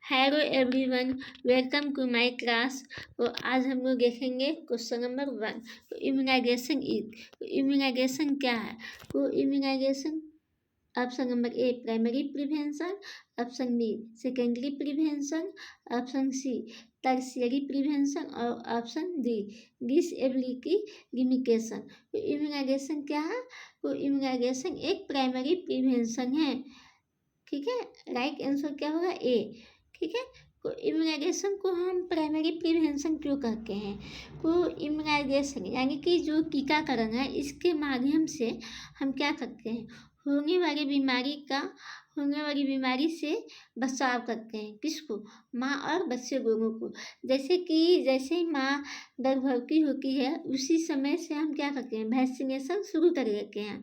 Hello everyone, welcome to my class. तो आज हम लोग देखेंगे क्वेश्चन नंबर 1। तो इम्यूनाइजेशन क्या है? तो immunisation option number A primary prevention, option B secondary prevention, option C tertiary prevention और ऑप्शन डी डिसेबिलिटी लिमिटेशन। तो इम्यूनाइजेशन क्या है? तो इम्यूनाइजेशन एक प्राइमरी प्रिवेंशन है। ठीक है, राइट आंसर क्या होगा? ए। ठीक है, तो इम्यूनाइजेशन को हम प्राइमरी प्रिवेंशन क्यों कहते हैं? तो इम्यूनाइजेशन यानी कि जो टीकाकरण है, इसके माध्यम से हम क्या करते हैं? होने वाली बीमारी से बचाव करते हैं। किसको? माँ और बच्चे दोनों को। जैसे ही माँ गर्भवती होती है, उसी समय से हम क्या करते हैं? वैक्सीनेशन शुरू कर देते हैं।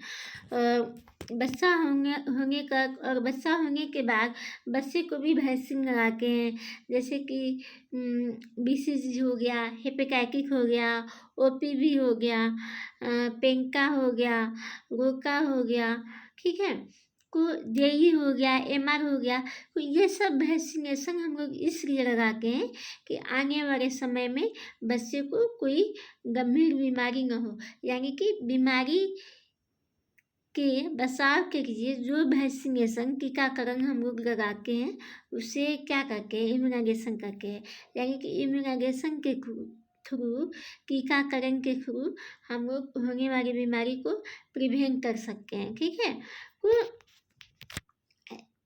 बच्चा होने के बाद बच्चे को भी वैक्सीन लगाते हैं। जैसे कि BCG हो गया, हेपेटाइटिस हो गया, OPV हो गया, पेंका हो गया, गोका हो गया। ठीक है, को JE हो गया, MR हो गया। तो ये सब वैक्सीनेशन हम लोग इसलिए लगाते हैं कि आने वाले समय में बच्चे को कोई गंभीर बीमारी न हो। यानी कि बीमारी के बचाव के लिए जो वैक्सीनेशन टीकाकरण हम लोग लगाते हैं, उसे क्या करके हैं? इम्यूनाइजेशन करके हैं। यानी कि इम्यूनाइजेशन के थ्रू, टीकाकरण के थ्रू हम लोग होने वाली बीमारी को प्रिवेंट कर सकते हैं। ठीक है, तो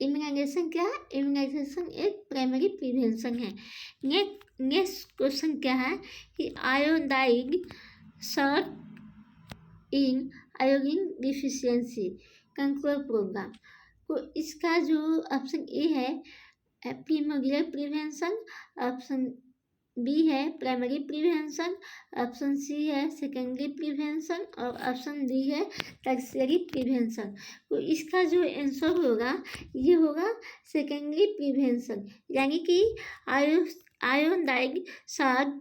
इम्यूनाइजेशन क्या है? इम्यूनाइजेशन एक प्राइमरी प्रिवेंशन है। नेक्स्ट क्वेश्चन क्या है कि iodide salt in iodine deficiency control programme. तो इसका जो ऑप्शन ए है प्रीमोलियर प्रिवेंशन, ऑप्शन बी है प्राइमरी प्रिवेंशन, ऑप्शन सी है सेकेंडरी प्रिवेंशन और ऑप्शन डी है टर्शियरी प्रिवेंशन। तो इसका जो आंसर होगा, ये होगा सेकेंडरी प्रिवेंशन। यानी कि iodide salt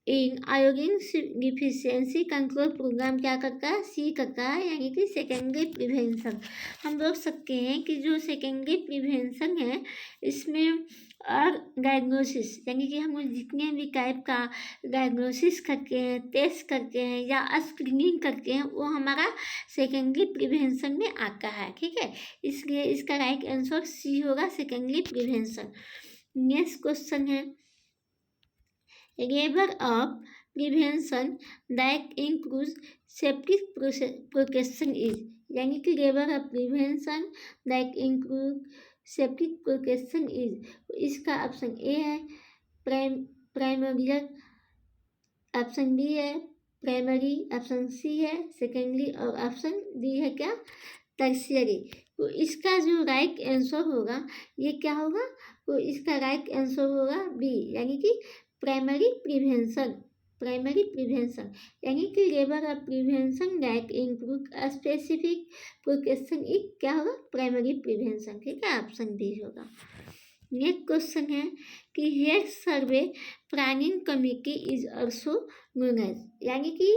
in iodine deficiency control programme क्या करता है? सी करता है, यानी कि सेकेंडरी प्रिवेंशन। हम बोल सकते हैं कि जो सेकेंडरी प्रिवेंशन है, इसमें और डायग्नोसिस, यानी कि हम जितने भी टाइप का डायग्नोसिस करते हैं, टेस्ट करते हैं या स्क्रीनिंग करते हैं, वो हमारा सेकेंडरी प्रिवेंशन में आता है। ठीक है, इसलिए इसका राइट आंसर सी होगा, सेकेंडरी प्रिवेंशन। नेक्स्ट क्वेश्चन है level of prevention that includes safety precaution is. यानी कि level of prevention that include safety precaution is. इसका ऑप्शन ए है प्राइमरियल, ऑप्शन बी है प्राइमरी, ऑप्शन सी है सेकेंडरी और option D है क्या? टर्शियरी। तो इसका जो राइट आंसर होगा, ये क्या होगा? तो इसका राइट आंसर होगा बी, यानी कि प्राइमरी प्रिवेंशन। यानी कि level of prevention that include specific precaution is क्या होगा? Primary prevention. ठीक है, ऑप्शन डी होगा। नेक्स्ट क्वेश्चन है कि health survey planning committee is also known as. यानी कि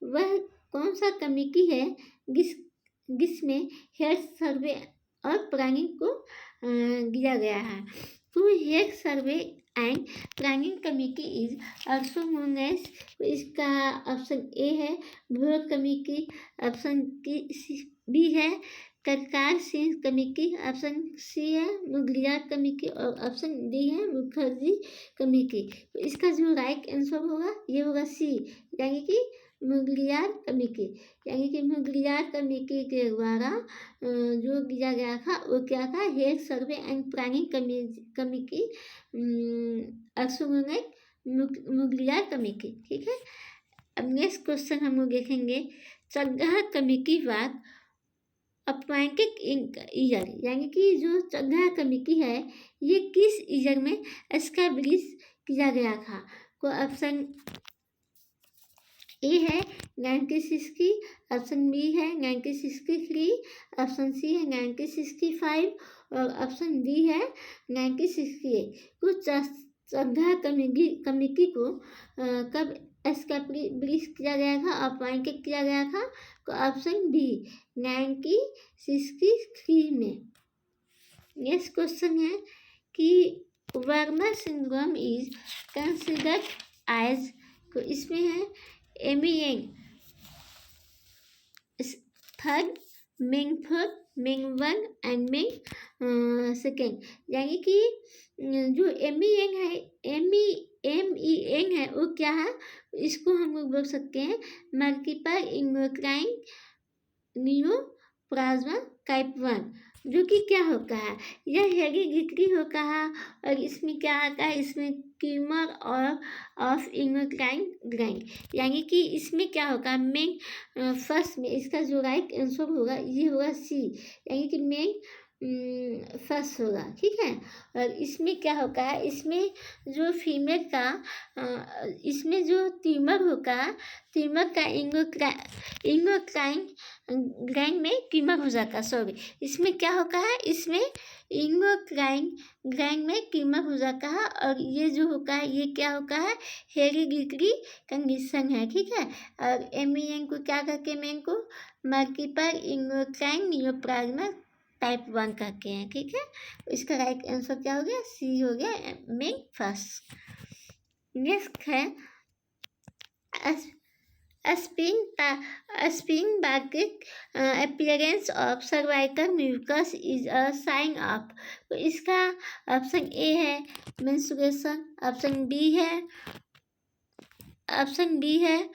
वह कौन सा कमेटी है जिसमें हेल्थ सर्वे और प्लानिंग को दिया गया है? तो health survey and planning committee is also known as. इसका ऑप्शन ए है बोर्ड कमेटी, ऑप्शन बी है सरकार सिंह कमेटी, ऑप्शन सी है मुगलियार कमेटी और ऑप्शन डी है मुखर्जी कमेटी। तो इसका जो राइट आंसर होगा, ये होगा सी, यानी कि मुगलियार कमेटी। यानी कि मुगलियार कमेटी के द्वारा जो दिया गया था, वो क्या था? Health survey and planning committee, Mudaliar committee. ठीक है, अब नेक्स्ट क्वेश्चन हम लोग देखेंगे चंद्रहा कमेटी बाद अपॉइंटेड ईयर। यानी कि जो चंद्रहा कमेटी है, ये किस ईयर में एस्टैब्लिश किया गया था? तो ऑप्शन ए है 1960, ऑप्शन बी है 1963, ऑप्शन सी है 1965 और ऑप्शन डी है 1968। कुछ चंद्रहा कमेटी को कब एस्टैब्लिश किया गया था, अपॉइंटेड किया गया था? तो ऑप्शन बी 1963 में। नेक्स्ट क्वेश्चन है कि Wermer syndrome is considered as, तो इसमें है M E N third, MEN fourth, MEN one and MEN second. यानी कि जो एमी यंग है, एम ई यंग है, वो क्या है, इसको हम लोग बोल सकते हैं मल्टीपल इंडोक्राइन नियोप्लाज्मा टाइप 1, जो कि क्या होता है, यह हेरिडिटरी होता है। और इसमें क्या आता है, इसमें ट्यूमर और ऑफ इंडोक्राइन ग्लैंड, यानी कि इसमें क्या होगा, मेन फर्स्ट में इसका जो राइट आंसर होगा ये होगा सी, यानी कि मेन फर्स्ट होगा, ठीक है। और इसमें क्या होगा है, इसमें जो फीमेल का इसमें जो ट्यूमर होगा, ट्यूमर का इंडोक्राइन ग्लैंड में ट्यूमर हो जाता, सॉरी, इसमें क्या होगा है, इसमें इंडोक्राइन ग्लैंड में ट्यूमर हो जाता है। और ये जो होगा है, ये क्या होगा है, हेरिडिटरी कंडीशन है, ठीक है। और एमईएन को क्या करके, मेन को मल्टीपल इंडोक्राइन नियोप्लाज्मा टाइप 1 करके हैं, ठीक है। इसका राइट आंसर क्या हो गया, सी हो गया, मेन फर्स्ट। नेक्स्ट है spinnbarkeit appearance of cervical mucus is a sign of, तो इसका ऑप्शन ए है मेंस्ट्रुएशन, ऑप्शन बी है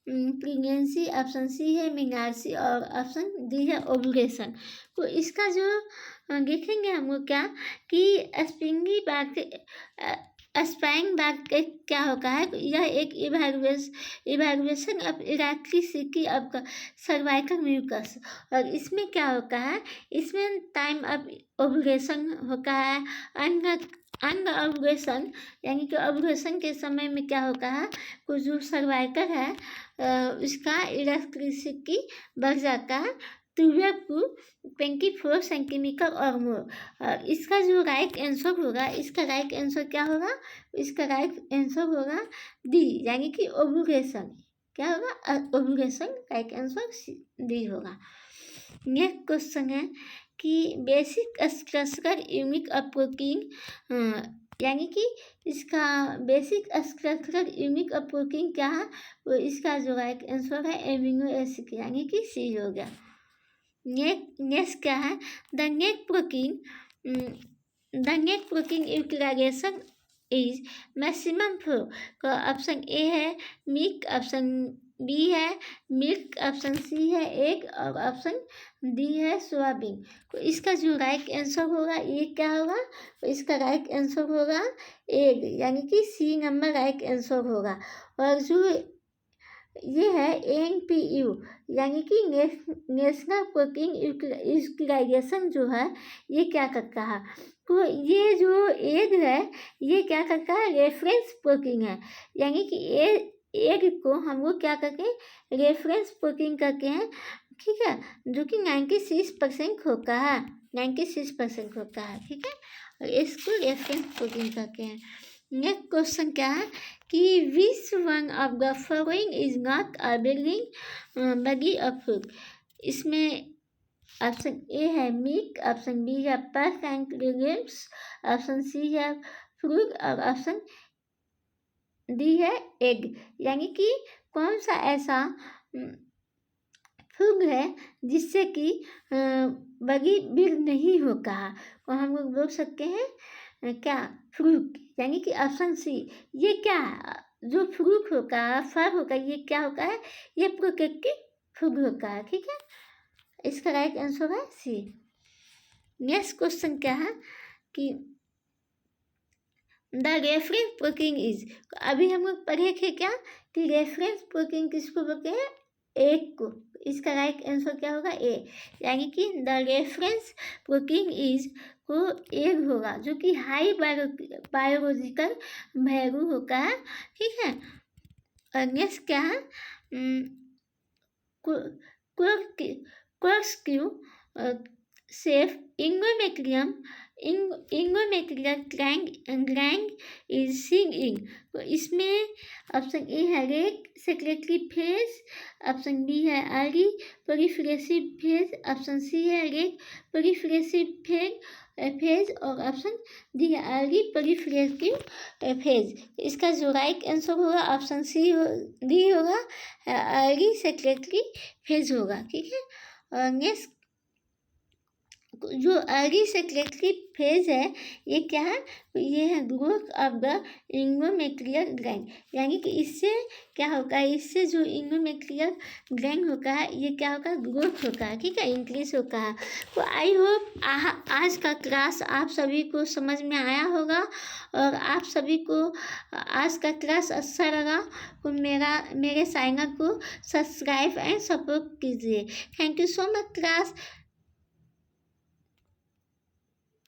प्रेगनेंसी, ऑप्शन सी है मेनार्सी और ऑप्शन डी है ओवुलेशन। तो इसका जो देखेंगे हम लोग क्या कि स्पाइंग बाग क्या होगा है, यह एक evaluation of elasticity of cervical mucus. और इसमें क्या होता है, इसमें टाइम ऑफ ओवुलेशन होता है, अंड ओवुलेशन, यानी कि ओवुलेशन के समय में क्या होता है, कुछ जो सर्वाइकल है उसका इलास्टिसिटी बढ़ जाता है 12 to 24 सेंटीमीटर और मोर। और इसका जो राइट आंसर होगा, इसका राइट आंसर क्या होगा, इसका राइट आंसर होगा डी, यानी कि ओवुलेशन। क्या होगा, ओवुलेशन, राइट आंसर डी होगा। नेक्स्ट क्वेश्चन है कि basic structural unit of protein, यानी कि इसका basic structural unit of protein क्या है, वो इसका जो राइट आंसर है एमिनो एसिड, यानी कि सी हो गया। नेक्स्ट क्या है, the net protein utilisation is maximum flow, तो ऑप्शन ए है मिल्क, ऑप्शन बी है मिल्क, ऑप्शन सी है एग और ऑप्शन डी है सोयाबीन। तो इसका जो राइट आंसर होगा ये क्या होगा, तो इसका राइट आंसर होगा एग, यानी कि सी नंबर राइट आंसर होगा। और जो ये है NPU, यानी कि नेशनल प्रोटीन यूटिलाइजेशन जो है ये क्या करता है, तो ये जो एग है ये क्या करता है, रेफरेंस प्रोटीन है, यानी कि एग को हम लोग क्या करते हैं, रेफरेंस प्रोटीन करते हैं, ठीक है, जो कि 96% होता है, 96% होता है, ठीक है। और इसको रेफरेंस प्रोटीन करते हैं। नेक्स्ट क्वेश्चन क्या है कि which one of the following is not a building body of fruit, इसमें ऑप्शन ए है मिल्क, ऑप्शन बी है pulp and grapes, option C है फ्रूट और ऑप्शन डी है एग, यानी कि कौन सा ऐसा फ्रूट है जिससे कि बगी बिल्ड नहीं होता है, तो हम लोग बोल सकते हैं क्या, फ्रूट, यानी कि ऑप्शन सी। ये क्या है, जो फ्रूट होगा, फल होगा, ये क्या होगा है, ये प्राकृतिक फ्रूट होगा है, ठीक है। इसका राइट आंसर है सी। नेक्स्ट क्वेश्चन क्या है कि द रेफरेंस प्रोटीन इज, अभी हम लोग पढ़े थे क्या कि रेफरेंस प्रोटीन किसको बोलते हैं, एग को। इसका राइट आंसर क्या होगा, ए, यानी कि द रेफरेंस प्रोटीन इज को एग होगा, जो कि हाई बायोलॉजिकल वैल्यू होता है, ठीक है। और नेक्स्ट क्या है, corkscrew shape endometrial gland is seen in, तो इसमें ऑप्शन ए है late secretory phase, option B है early proliferative phase, option C है रेक प्रोलिफरेसिव फेज फेज और option D early prefractive phase. इसका जो राइट आंसर होगा ऑप्शन डी होगा, अर्ली सेक्रेटरी फेज होगा। ठीक है, और नेक्स्ट जो अर्ली सेक्रेटरी फेज है ये क्या है, ये है growth of the endometrial gland, यानी कि इससे क्या होगा, इससे जो इंडोमेट्रियल ग्लैंड होगा है ये क्या होगा, ग्रोथ होगा है। ठीक है, इंक्रीज होगा है। तो आई होप आज का क्लास आप सभी को समझ में आया होगा और आप सभी को आज का क्लास अच्छा लगा तो मेरे चैनल को सब्सक्राइब एंड सपोर्ट कीजिए। Thank you so much class.